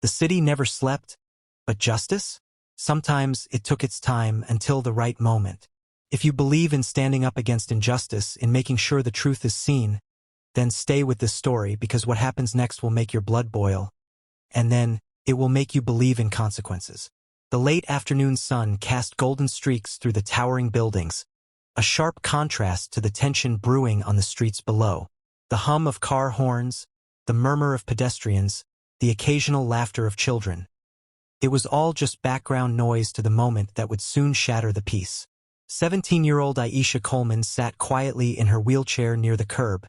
The city never slept, but justice? Sometimes it took its time until the right moment. If you believe in standing up against injustice, in making sure the truth is seen, then stay with this story, because what happens next will make your blood boil. And then, it will make you believe in consequences. The late afternoon sun cast golden streaks through the towering buildings, a sharp contrast to the tension brewing on the streets below. The hum of car horns, the murmur of pedestrians, the occasional laughter of children. It was all just background noise to the moment that would soon shatter the peace. 17-year-old Aisha Coleman sat quietly in her wheelchair near the curb,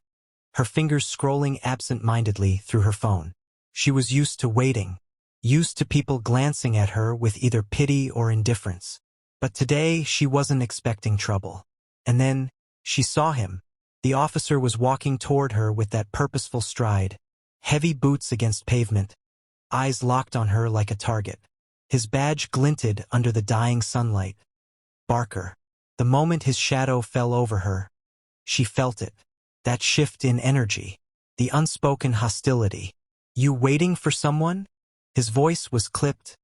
her fingers scrolling absent-mindedly through her phone. She was used to waiting, used to people glancing at her with either pity or indifference. But today she wasn't expecting trouble. And then, she saw him. The officer was walking toward her with that purposeful stride, heavy boots against pavement, eyes locked on her like a target. His badge glinted under the dying sunlight. Barker. The moment his shadow fell over her, she felt it. That shift in energy. The unspoken hostility. You waiting for someone? His voice was clipped,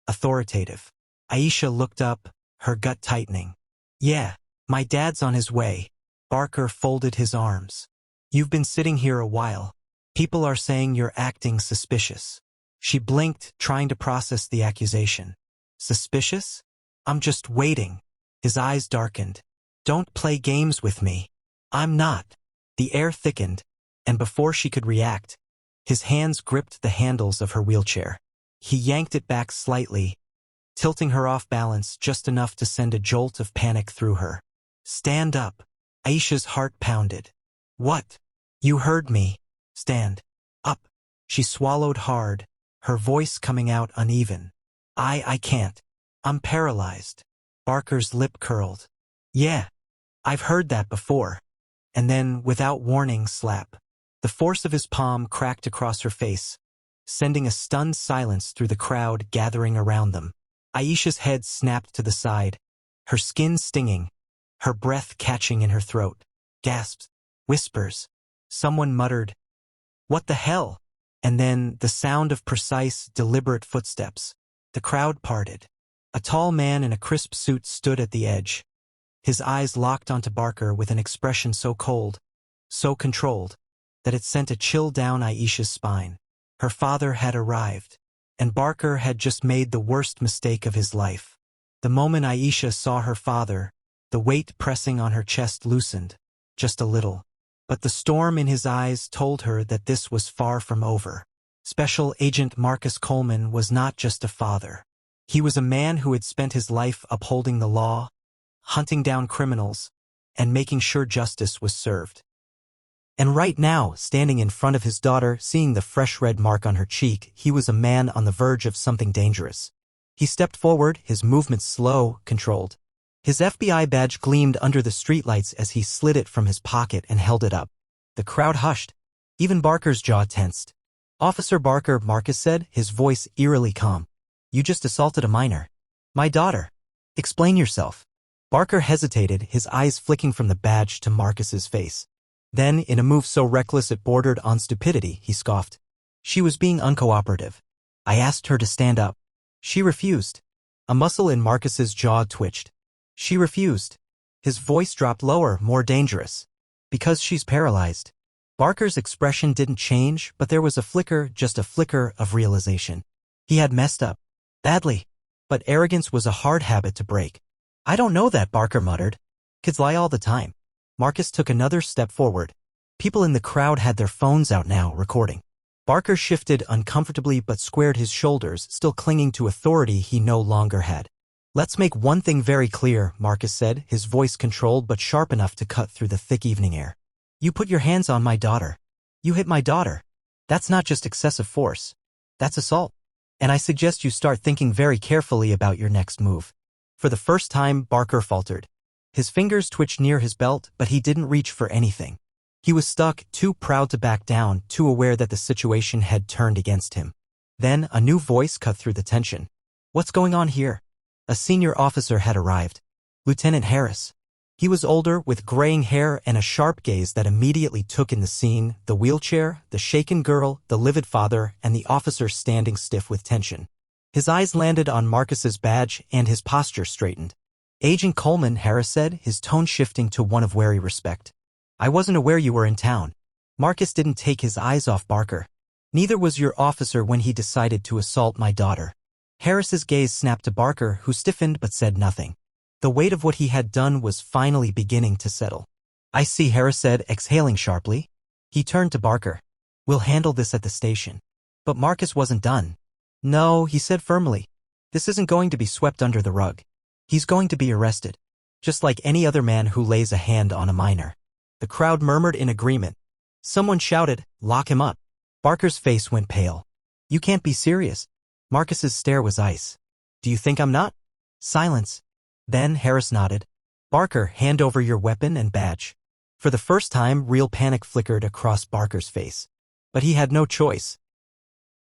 authoritative. Aisha looked up, her gut tightening. Yeah, my dad's on his way. Barker folded his arms. You've been sitting here a while. People are saying you're acting suspicious. She blinked, trying to process the accusation. Suspicious? I'm just waiting. His eyes darkened. Don't play games with me. I'm not. The air thickened, and before she could react, his hands gripped the handles of her wheelchair. He yanked it back slightly, tilting her off balance just enough to send a jolt of panic through her. Stand up. Aisha's heart pounded. What? You heard me. Stand up. She swallowed hard, her voice coming out uneven. I can't. I'm paralyzed. Barker's lip curled. Yeah, I've heard that before. And then, without warning, slap. The force of his palm cracked across her face, sending a stunned silence through the crowd gathering around them. Aisha's head snapped to the side, her skin stinging, her breath catching in her throat. Gasps, whispers. Someone muttered, "What the hell?" And then the sound of precise, deliberate footsteps. The crowd parted. A tall man in a crisp suit stood at the edge, his eyes locked onto Barker with an expression so cold, so controlled, that it sent a chill down Aisha's spine. Her father had arrived, and Barker had just made the worst mistake of his life. The moment Aisha saw her father, the weight pressing on her chest loosened, just a little. But the storm in his eyes told her that this was far from over. Special Agent Marcus Coleman was not just a father. He was a man who had spent his life upholding the law, hunting down criminals, and making sure justice was served. And right now, standing in front of his daughter, seeing the fresh red mark on her cheek, he was a man on the verge of something dangerous. He stepped forward, his movements slow, controlled. His FBI badge gleamed under the streetlights as he slid it from his pocket and held it up. The crowd hushed. Even Barker's jaw tensed. "Officer Barker," Marcus said, his voice eerily calm. "You just assaulted a minor." "My daughter. Explain yourself." Barker hesitated, his eyes flicking from the badge to Marcus's face. Then, in a move so reckless it bordered on stupidity, he scoffed. "She was being uncooperative. I asked her to stand up. She refused." A muscle in Marcus's jaw twitched. "She refused." His voice dropped lower, more dangerous. "Because she's paralyzed." Barker's expression didn't change, but there was a flicker, just a flicker of realization. He had messed up. Badly. But arrogance was a hard habit to break. "I don't know that," Barker muttered. "Kids lie all the time." Marcus took another step forward. People in the crowd had their phones out now, recording. Barker shifted uncomfortably but squared his shoulders, still clinging to authority he no longer had. "Let's make one thing very clear," Marcus said, his voice controlled but sharp enough to cut through the thick evening air. "You put your hands on my daughter. You hit my daughter. That's not just excessive force. That's assault. And I suggest you start thinking very carefully about your next move." For the first time, Barker faltered. His fingers twitched near his belt, but he didn't reach for anything. He was stuck, too proud to back down, too aware that the situation had turned against him. Then a new voice cut through the tension. "What's going on here?" A senior officer had arrived. "Lieutenant Harris." He was older, with graying hair and a sharp gaze that immediately took in the scene: the wheelchair, the shaken girl, the livid father, and the officer standing stiff with tension. His eyes landed on Marcus's badge, and his posture straightened. "Agent Coleman," Harris said, his tone shifting to one of wary respect. "I wasn't aware you were in town." Marcus didn't take his eyes off Barker. "Neither was your officer when he decided to assault my daughter." Harris's gaze snapped to Barker, who stiffened but said nothing. The weight of what he had done was finally beginning to settle. "I see," Harris said, exhaling sharply. He turned to Barker. "We'll handle this at the station." But Marcus wasn't done. "No," he said firmly. "This isn't going to be swept under the rug. He's going to be arrested, just like any other man who lays a hand on a minor." The crowd murmured in agreement. Someone shouted, "Lock him up." Barker's face went pale. "You can't be serious." Marcus's stare was ice. "Do you think I'm not?" Silence. Then Harris nodded. "Barker, hand over your weapon and badge." For the first time, real panic flickered across Barker's face. But he had no choice.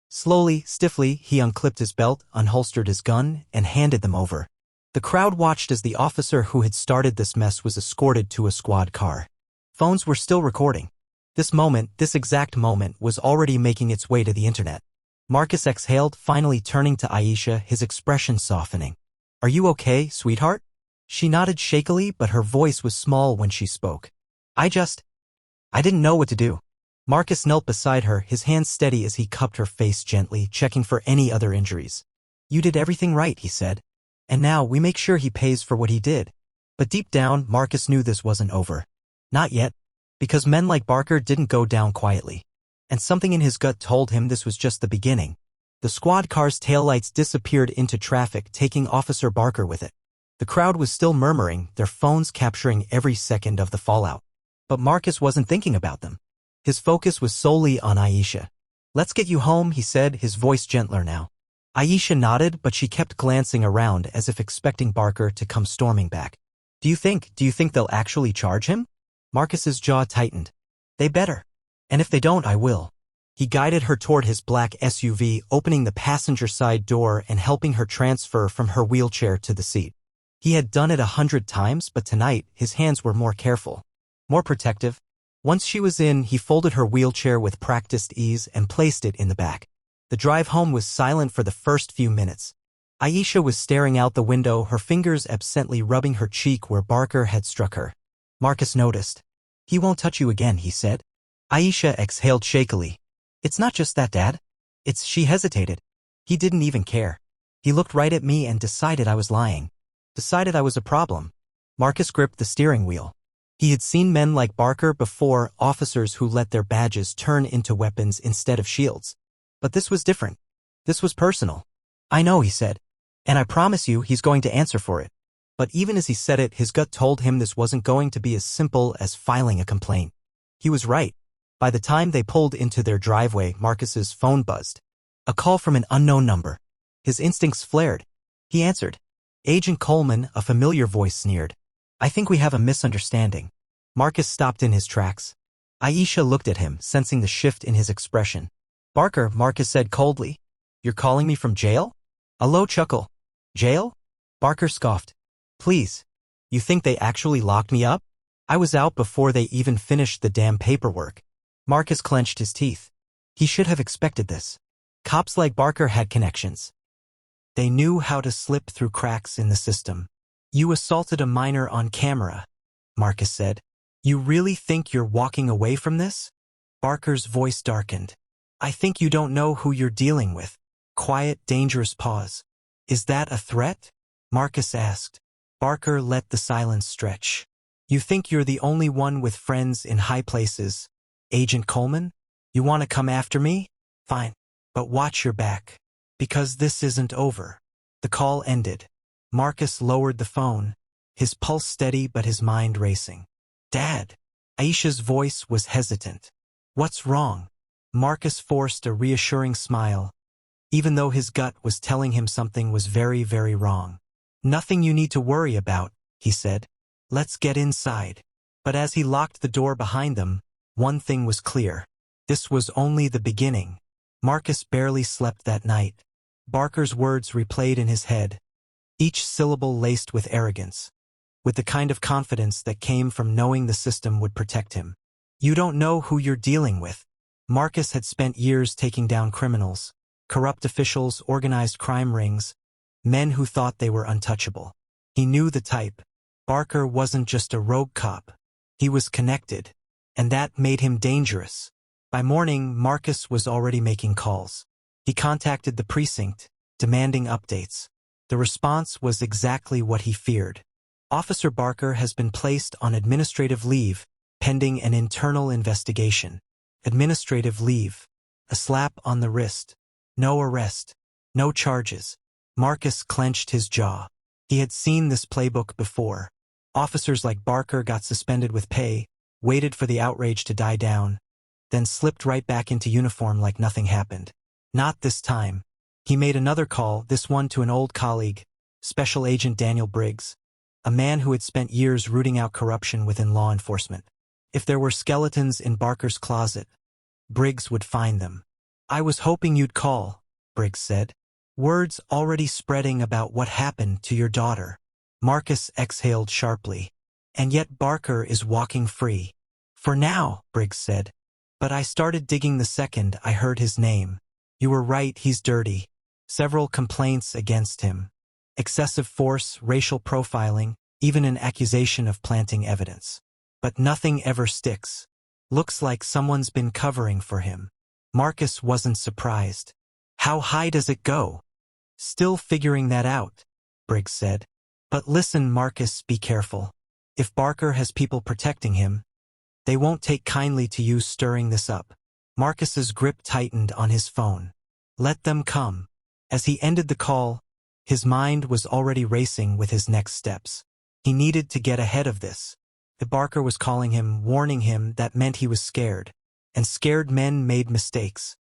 Slowly, stiffly, he unclipped his belt, unholstered his gun, and handed them over. The crowd watched as the officer who had started this mess was escorted to a squad car. Phones were still recording. This moment, this exact moment, was already making its way to the internet. Marcus exhaled, finally turning to Aisha, his expression softening. "Are you okay, sweetheart?" She nodded shakily, but her voice was small when she spoke. I didn't know what to do." Marcus knelt beside her, his hands steady as he cupped her face gently, checking for any other injuries. "You did everything right," he said. "And now we make sure he pays for what he did." But deep down, Marcus knew this wasn't over. Not yet. Because men like Barker didn't go down quietly. And something in his gut told him this was just the beginning. The squad car's taillights disappeared into traffic, taking Officer Barker with it. The crowd was still murmuring, their phones capturing every second of the fallout. But Marcus wasn't thinking about them. His focus was solely on Aisha. "Let's get you home," he said, his voice gentler now. Aisha nodded, but she kept glancing around as if expecting Barker to come storming back. Do you think they'll actually charge him?" Marcus's jaw tightened. "They better. And if they don't, I will." He guided her toward his black SUV, opening the passenger side door and helping her transfer from her wheelchair to the seat. He had done it 100 times, but tonight, his hands were more careful, more protective. Once she was in, he folded her wheelchair with practiced ease and placed it in the back. The drive home was silent for the first few minutes. Aisha was staring out the window, her fingers absently rubbing her cheek where Barker had struck her. Marcus noticed. "He won't touch you again," he said. Aisha exhaled shakily. "It's not just that, Dad. She hesitated. "He didn't even care. He looked right at me and decided I was lying. Decided I was a problem." Marcus gripped the steering wheel. He had seen men like Barker before, officers who let their badges turn into weapons instead of shields. But this was different. This was personal. "I know," he said. "And I promise you he's going to answer for it." But even as he said it, his gut told him this wasn't going to be as simple as filing a complaint. He was right. By the time they pulled into their driveway, Marcus's phone buzzed. A call from an unknown number. His instincts flared. He answered. "Agent Coleman," a familiar voice sneered. "I think we have a misunderstanding." Marcus stopped in his tracks. Aisha looked at him, sensing the shift in his expression. "Barker," Marcus said coldly. "You're calling me from jail?" A low chuckle. "Jail?" Barker scoffed. "Please. You think they actually locked me up? I was out before they even finished the damn paperwork." Marcus clenched his teeth. He should have expected this. Cops like Barker had connections. They knew how to slip through cracks in the system. "You assaulted a minor on camera," Marcus said. "You really think you're walking away from this?" Barker's voice darkened. "I think you don't know who you're dealing with." Quiet, dangerous pause. "Is that a threat?" Marcus asked. Barker let the silence stretch. "You think you're the only one with friends in high places, Agent Coleman? You want to come after me? Fine. But watch your back. Because this isn't over." The call ended. Marcus lowered the phone, his pulse steady but his mind racing. "Dad." Aisha's voice was hesitant. "What's wrong?" Marcus forced a reassuring smile, even though his gut was telling him something was very, very wrong. "Nothing you need to worry about," he said. "Let's get inside." But as he locked the door behind them, one thing was clear. This was only the beginning. Marcus barely slept that night. Barker's words replayed in his head, each syllable laced with arrogance. with the kind of confidence that came from knowing the system would protect him. You don't know who you're dealing with. Marcus had spent years taking down criminals, corrupt officials, organized crime rings, men who thought they were untouchable. He knew the type. Barker wasn't just a rogue cop. He was connected, and that made him dangerous. By morning, Marcus was already making calls. He contacted the precinct, demanding updates. The response was exactly what he feared. Officer Barker has been placed on administrative leave, pending an internal investigation. Administrative leave. A slap on the wrist. No arrest. No charges. Marcus clenched his jaw. He had seen this playbook before. Officers like Barker got suspended with pay, waited for the outrage to die down, then slipped right back into uniform like nothing happened. Not this time. He made another call, this one to an old colleague, Special Agent Daniel Briggs, a man who had spent years rooting out corruption within law enforcement. If there were skeletons in Barker's closet, Briggs would find them. "I was hoping you'd call," Briggs said. "Word's already spreading about what happened to your daughter." Marcus exhaled sharply. "And yet Barker is walking free." "For now," Briggs said. "But I started digging the second I heard his name. You were right, he's dirty. Several complaints against him. Excessive force, racial profiling, even an accusation of planting evidence. But nothing ever sticks. Looks like someone's been covering for him." Marcus wasn't surprised. "How high does it go?" "Still figuring that out," Briggs said. "But listen, Marcus, be careful. If Barker has people protecting him, they won't take kindly to you stirring this up." Marcus's grip tightened on his phone. "Let them come." As he ended the call, his mind was already racing with his next steps. He needed to get ahead of this. If Barker was calling him, warning him, that meant he was scared. And scared men made mistakes.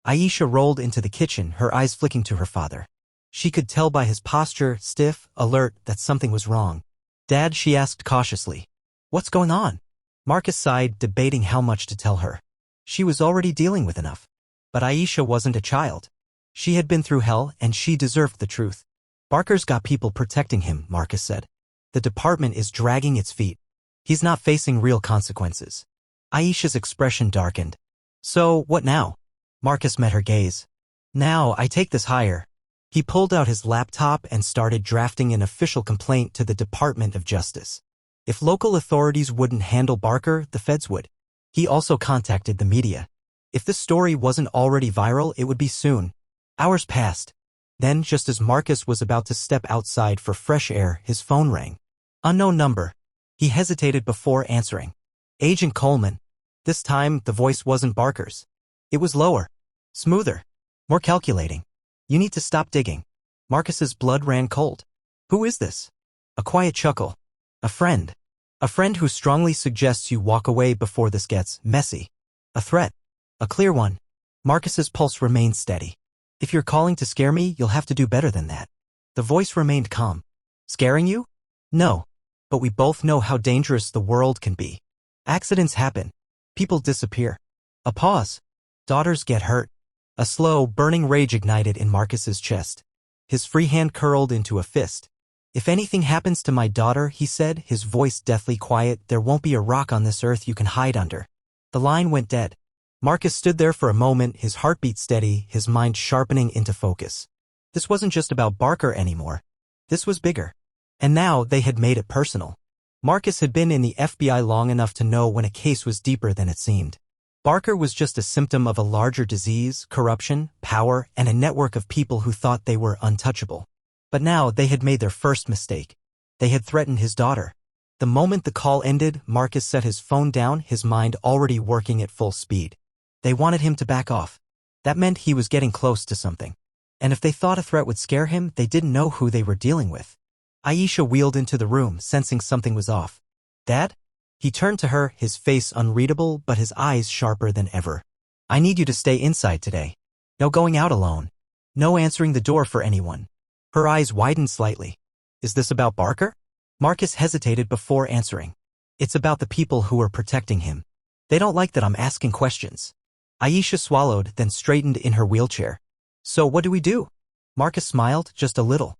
Aisha rolled into the kitchen, her eyes flicking to her father. She could tell by his posture, stiff, alert, that something was wrong. "Dad," she asked cautiously. "What's going on?" Marcus sighed, debating how much to tell her. She was already dealing with enough. But Aisha wasn't a child. She had been through hell, and she deserved the truth. "Barker's got people protecting him," Marcus said. "The department is dragging its feet. He's not facing real consequences." Aisha's expression darkened. "So, what now?" Marcus met her gaze. "Now, I take this higher." He pulled out his laptop and started drafting an official complaint to the Department of Justice. If local authorities wouldn't handle Barker, the feds would. He also contacted the media. If this story wasn't already viral, it would be soon. Hours passed. Then, just as Marcus was about to step outside for fresh air, his phone rang. Unknown number. He hesitated before answering. "Agent Coleman." This time, the voice wasn't Barker's. It was lower, smoother, more calculating. "You need to stop digging." Marcus's blood ran cold. "Who is this?" A quiet chuckle. "A friend. A friend who strongly suggests you walk away before this gets messy." "A threat. A clear one." Marcus's pulse remained steady. "If you're calling to scare me, you'll have to do better than that." The voice remained calm. "Scaring you? No. But we both know how dangerous the world can be. Accidents happen. People disappear. A pause. Daughters get hurt." A slow, burning rage ignited in Marcus's chest. His free hand curled into a fist. "If anything happens to my daughter," he said, his voice deathly quiet, "there won't be a rock on this earth you can hide under." The line went dead. Marcus stood there for a moment, his heartbeat steady, his mind sharpening into focus. This wasn't just about Barker anymore. This was bigger. And now they had made it personal. Marcus had been in the FBI long enough to know when a case was deeper than it seemed. Barker was just a symptom of a larger disease, corruption, power, and a network of people who thought they were untouchable. But now they had made their first mistake. They had threatened his daughter. The moment the call ended, Marcus set his phone down, his mind already working at full speed. They wanted him to back off. That meant he was getting close to something. And if they thought a threat would scare him, they didn't know who they were dealing with. Aisha wheeled into the room, sensing something was off. "Dad?" He turned to her, his face unreadable but his eyes sharper than ever. "I need you to stay inside today. No going out alone. No answering the door for anyone." Her eyes widened slightly. "Is this about Barker?" Marcus hesitated before answering. "It's about the people who are protecting him. They don't like that I'm asking questions." Aisha swallowed, then straightened in her wheelchair. "So what do we do?" Marcus smiled, just a little.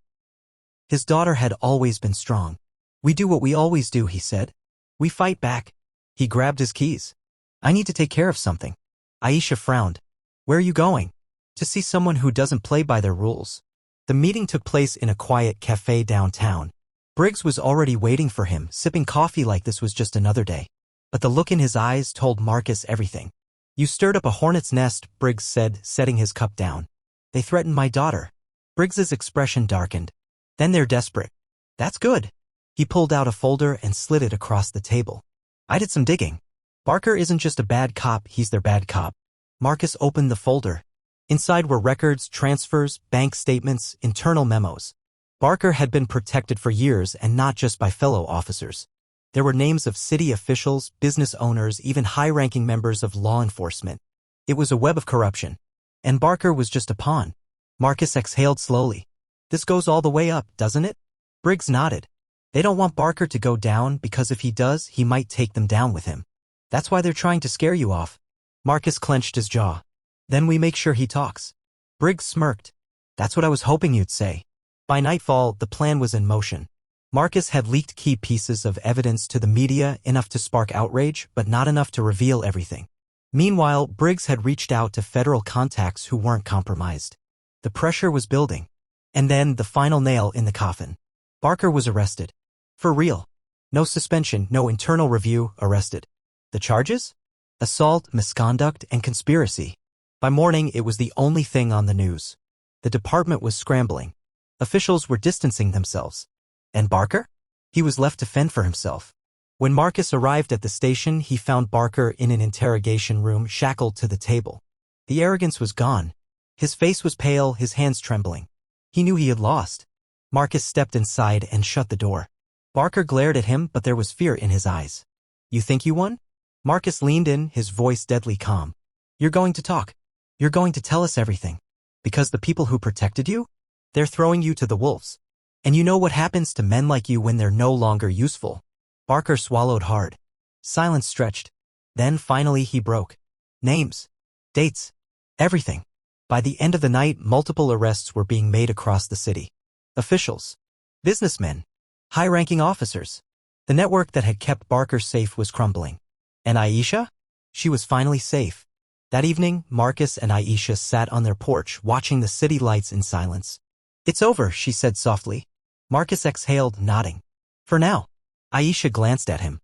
His daughter had always been strong. We do what we always do, he said. We fight back. He grabbed his keys. I need to take care of something. Aisha frowned. Where are you going? To see someone who doesn't play by their rules. The meeting took place in a quiet cafe downtown. Briggs was already waiting for him, sipping coffee like this was just another day. But the look in his eyes told Marcus everything. You stirred up a hornet's nest, Briggs said, setting his cup down. They threatened my daughter. Briggs's expression darkened. Then they're desperate. That's good. He pulled out a folder and slid it across the table. I did some digging. Barker isn't just a bad cop, he's their bad cop. Marcus opened the folder. Inside were records, transfers, bank statements, internal memos. Barker had been protected for years and not just by fellow officers. There were names of city officials, business owners, even high-ranking members of law enforcement. It was a web of corruption. And Barker was just a pawn. Marcus exhaled slowly. This goes all the way up, doesn't it? Briggs nodded. They don't want Barker to go down because if he does, he might take them down with him. That's why they're trying to scare you off. Marcus clenched his jaw. Then we make sure he talks. Briggs smirked. That's what I was hoping you'd say. By nightfall, the plan was in motion. Marcus had leaked key pieces of evidence to the media, enough to spark outrage, but not enough to reveal everything. Meanwhile, Briggs had reached out to federal contacts who weren't compromised. The pressure was building. And then, the final nail in the coffin. Barker was arrested. For real. No suspension, no internal review, arrested. The charges? Assault, misconduct, and conspiracy. By morning, it was the only thing on the news. The department was scrambling. Officials were distancing themselves. And Barker? He was left to fend for himself. When Marcus arrived at the station, he found Barker in an interrogation room shackled to the table. The arrogance was gone. His face was pale, his hands trembling. He knew he had lost. Marcus stepped inside and shut the door. Barker glared at him, but there was fear in his eyes. You think you won? Marcus leaned in, his voice deadly calm. You're going to talk. You're going to tell us everything. Because the people who protected you? They're throwing you to the wolves. And you know what happens to men like you when they're no longer useful. Barker swallowed hard. Silence stretched. Then finally he broke. Names. Dates. Everything. By the end of the night, multiple arrests were being made across the city. Officials. Businessmen. High-ranking officers. The network that had kept Barker safe was crumbling. And Aisha? She was finally safe. That evening, Marcus and Aisha sat on their porch, watching the city lights in silence. It's over, she said softly. Marcus exhaled, nodding. For now. Aisha glanced at him.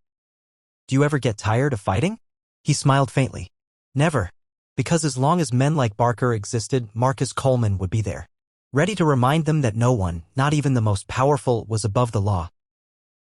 Do you ever get tired of fighting? He smiled faintly. Never. Because as long as men like Barker existed, Marcus Coleman would be there. Ready to remind them that no one, not even the most powerful, was above the law.